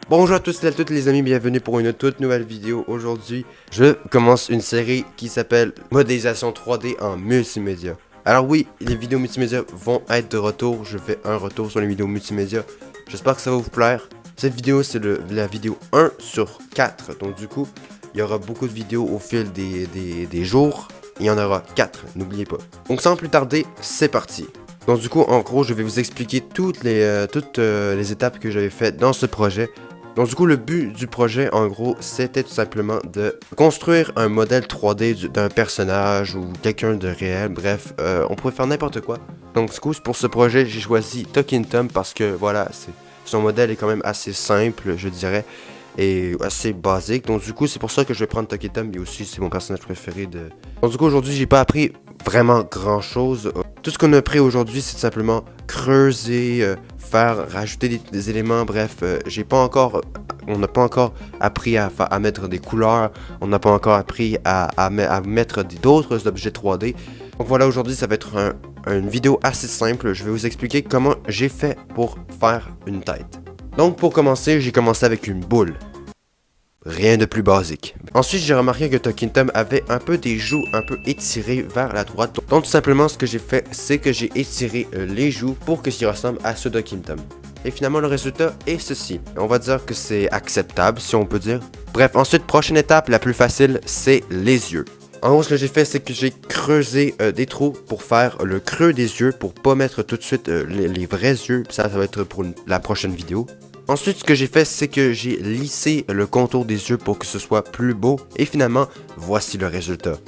Bonjour à tous et à toutes les amis, bienvenue pour une toute nouvelle vidéo. Aujourd'hui, je commence une série qui s'appelle modélisation 3D en multimédia. Alors oui, les vidéos multimédia vont être de retour, je fais un retour sur les vidéos multimédia. J'espère que ça va vous plaire. Cette vidéo, c'est la vidéo 1 sur 4, donc du coup, il y aura beaucoup de vidéos au fil des jours. Il y en aura 4, n'oubliez pas. Donc sans plus tarder, c'est parti. Donc du coup, en gros, je vais vous expliquer toutes les étapes que j'avais faites dans ce projet. Donc du coup, le but du projet, en gros, c'était tout simplement de construire un modèle 3D d'un personnage ou quelqu'un de réel. Bref, on pourrait faire n'importe quoi. Donc du coup, pour ce projet, j'ai choisi Talking Tom parce que, voilà, son modèle est quand même assez simple, je dirais, et assez basique. Donc du coup, c'est pour ça que je vais prendre Talking Tom, et aussi, c'est mon personnage préféré de... Donc du coup, aujourd'hui, j'ai pas appris vraiment grand-chose. Tout ce qu'on a appris aujourd'hui, c'est simplement creuser, rajouter des éléments, bref, on n'a pas encore appris à mettre des couleurs, on n'a pas encore appris à mettre d'autres objets 3D. Donc voilà, aujourd'hui ça va être une vidéo assez simple, je vais vous expliquer comment j'ai fait pour faire une tête. Donc pour commencer, j'ai commencé avec une boule. Rien de plus basique. Ensuite, j'ai remarqué que Talking Tom avait un peu des joues un peu étirées vers la droite. Donc tout simplement, ce que j'ai fait, c'est que j'ai étiré les joues pour que ça ressemble à ceux de Talking Tom. Et finalement, le résultat est ceci. On va dire que c'est acceptable, si on peut dire. Bref, ensuite, prochaine étape, la plus facile, c'est les yeux. En gros, ce que j'ai fait, c'est que j'ai creusé des trous pour faire le creux des yeux, pour pas mettre tout de suite les vrais yeux. Ça va être pour la prochaine vidéo. Ensuite, ce que j'ai fait, c'est que j'ai lissé le contour des yeux pour que ce soit plus beau. Et finalement, voici le résultat.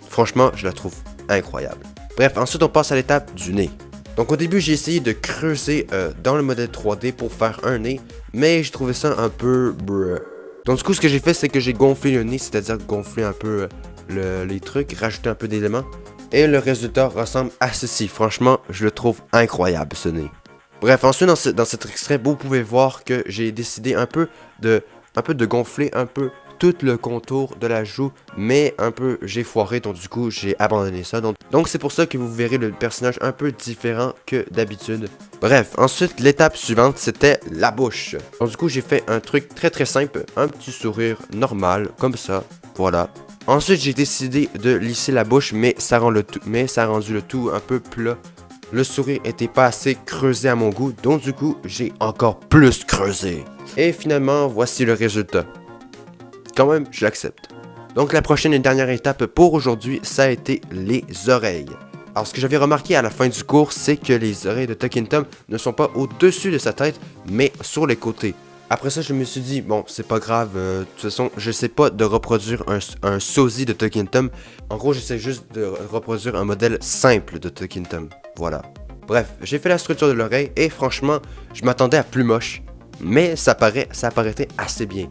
Franchement, je la trouve incroyable. Bref, ensuite, on passe à l'étape du nez. Donc au début, j'ai essayé de creuser dans le modèle 3D pour faire un nez, mais j'ai trouvé ça un peu bruh. Donc du coup, ce que j'ai fait, c'est que j'ai gonflé le nez, c'est-à-dire gonflé un peu les trucs, rajouté un peu d'éléments. Et le résultat ressemble à ceci. Franchement, je le trouve incroyable, ce nez. Bref, ensuite dans cet extrait, vous pouvez voir que j'ai décidé un peu de gonfler un peu tout le contour de la joue, mais j'ai foiré, donc du coup j'ai abandonné ça. Donc c'est pour ça que vous verrez le personnage un peu différent que d'habitude. Bref, ensuite l'étape suivante c'était la bouche. Donc du coup j'ai fait un truc très simple, un petit sourire normal, comme ça, voilà. Ensuite j'ai décidé de lisser la bouche, mais ça a rendu le tout un peu plat. Le sourire était pas assez creusé à mon goût, donc du coup, j'ai encore plus creusé. Et finalement, voici le résultat. Quand même, je l'accepte. Donc la prochaine et dernière étape pour aujourd'hui, ça a été les oreilles. Alors ce que j'avais remarqué à la fin du cours, c'est que les oreilles de Talking Tom ne sont pas au-dessus de sa tête, mais sur les côtés. Après ça, je me suis dit, bon, c'est pas grave, de toute façon, je sais pas de reproduire un sosie de Talking Tom. En gros, j'essaie juste de reproduire un modèle simple de Talking Tom. Voilà. Bref, j'ai fait la structure de l'oreille et franchement, je m'attendais à plus moche. Mais ça apparaissait assez bien.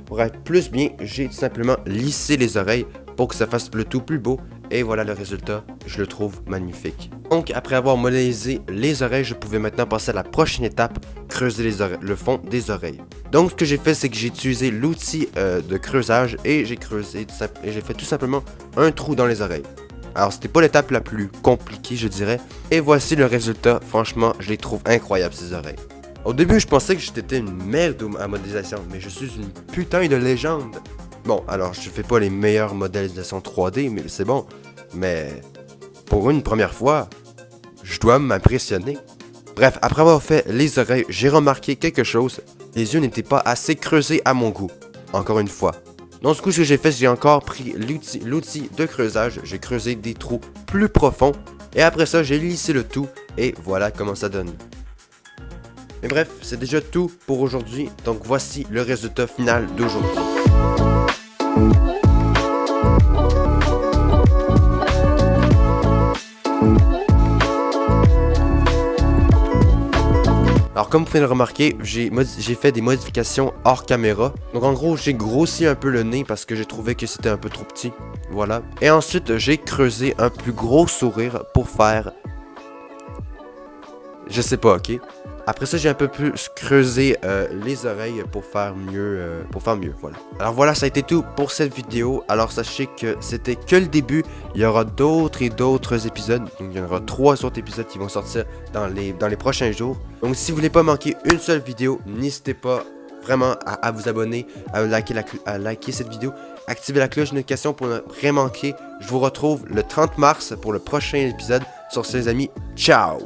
Pour être plus bien, j'ai tout simplement lissé les oreilles pour que ça fasse le tout plus beau. Et voilà le résultat, je le trouve magnifique. Donc après avoir modélisé les oreilles, je pouvais maintenant passer à la prochaine étape, creuser le fond des oreilles. Donc ce que j'ai fait, c'est que j'ai utilisé l'outil de creusage et j'ai fait tout simplement un trou dans les oreilles. Alors c'était pas l'étape la plus compliquée, je dirais. Et voici le résultat, franchement, je les trouve incroyables ces oreilles. Au début, je pensais que j'étais une merde à modélisation, mais je suis une putain de légende. Bon, alors je fais pas les meilleures modélisations 3D, mais c'est bon. Mais pour une première fois, je dois m'impressionner. Bref, après avoir fait les oreilles, j'ai remarqué quelque chose. Les yeux n'étaient pas assez creusés à mon goût. Encore une fois. Donc du coup, ce que j'ai fait, j'ai encore pris l'outil de creusage. J'ai creusé des trous plus profonds. Et après ça, j'ai lissé le tout. Et voilà comment ça donne. Mais bref, c'est déjà tout pour aujourd'hui. Donc voici le résultat final d'aujourd'hui. Alors comme vous pouvez le remarquer, j'ai fait des modifications hors caméra. Donc en gros, j'ai grossi un peu le nez parce que j'ai trouvé que c'était un peu trop petit. Voilà. Et ensuite, j'ai creusé un plus gros sourire pour faire... Je sais pas, ok? Après ça, j'ai un peu plus creusé les oreilles pour faire mieux, voilà. Alors voilà, ça a été tout pour cette vidéo. Alors sachez que c'était que le début. Il y aura d'autres et d'autres épisodes. Donc il y aura 3 autres épisodes qui vont sortir dans les prochains jours. Donc si vous voulez pas manquer une seule vidéo, n'hésitez pas vraiment à vous abonner, à liker cette vidéo, activer la cloche de notification pour ne rien manquer. Je vous retrouve le 30 mars pour le prochain épisode. Sur ce les amis, ciao!